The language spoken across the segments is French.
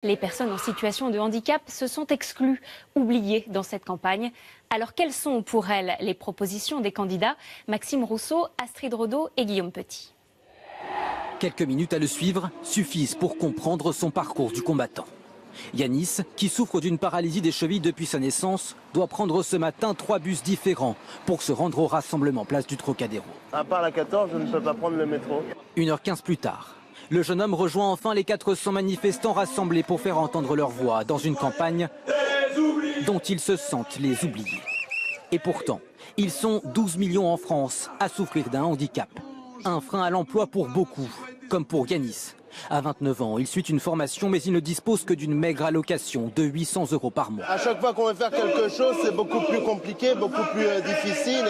Les personnes en situation de handicap se sont exclues, oubliées dans cette campagne. Alors quelles sont pour elles les propositions des candidats? Maxime Rousseau, Astrid Rodeau et Guillaume Petit. Quelques minutes à le suivre suffisent pour comprendre son parcours du combattant. Yanis, qui souffre d'une paralysie des chevilles depuis sa naissance, doit prendre ce matin 3 bus différents pour se rendre au rassemblement place du Trocadéro. À part la 14, je ne peux pas prendre le métro. 1h15 plus tard, le jeune homme rejoint enfin les 400 manifestants rassemblés pour faire entendre leur voix dans une campagne dont ils se sentent les oubliés. Et pourtant, ils sont 12 millions en France à souffrir d'un handicap. Un frein à l'emploi pour beaucoup, comme pour Yanis. À 29 ans, il suit une formation, mais il ne dispose que d'une maigre allocation de 800 € par mois. À chaque fois qu'on veut faire quelque chose, c'est beaucoup plus compliqué, beaucoup plus difficile.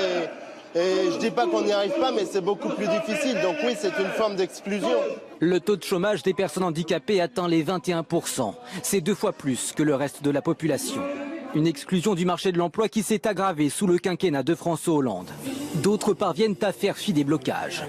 Et je ne dis pas qu'on n'y arrive pas, mais c'est beaucoup plus difficile. Donc oui, c'est une forme d'exclusion. Le taux de chômage des personnes handicapées atteint les 21%. C'est 2 fois plus que le reste de la population. Une exclusion du marché de l'emploi qui s'est aggravée sous le quinquennat de François Hollande. D'autres parviennent à faire fi des blocages.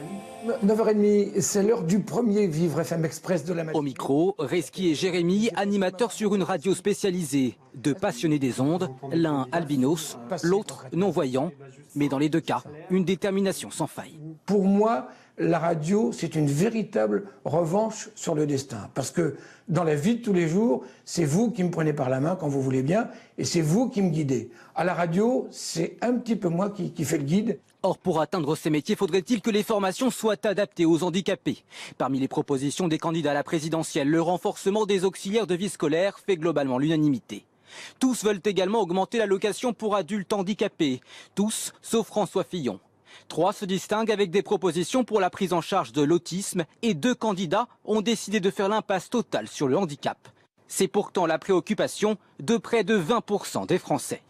9h30, c'est l'heure du premier Vivre FM Express de la matinée. Au micro, Reski et Jérémy, animateurs sur une radio spécialisée. Deux passionnés des ondes, l'un albinos, l'autre non-voyant. Mais dans les deux cas, une détermination sans faille. Pour moi, la radio, c'est une véritable revanche sur le destin. Parce que dans la vie de tous les jours, c'est vous qui me prenez par la main quand vous voulez bien, et c'est vous qui me guidez. À la radio, c'est un petit peu moi qui fais le guide. Or, pour atteindre ces métiers, faudrait-il que les formations soient adaptées aux handicapés? Parmi les propositions des candidats à la présidentielle, le renforcement des auxiliaires de vie scolaire fait globalement l'unanimité. Tous veulent également augmenter l'allocation pour adultes handicapés. Tous, sauf François Fillon. 3 se distinguent avec des propositions pour la prise en charge de l'autisme et 2 candidats ont décidé de faire l'impasse totale sur le handicap. C'est pourtant la préoccupation de près de 20% des Français.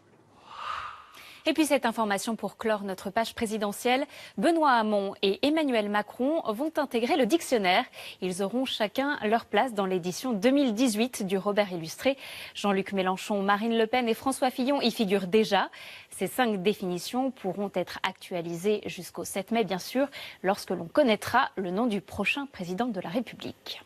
Et puis cette information pour clore notre page présidentielle, Benoît Hamon et Emmanuel Macron vont intégrer le dictionnaire. Ils auront chacun leur place dans l'édition 2018 du Robert Illustré. Jean-Luc Mélenchon, Marine Le Pen et François Fillon y figurent déjà. Ces 5 définitions pourront être actualisées jusqu'au 7 mai, bien sûr, lorsque l'on connaîtra le nom du prochain président de la République.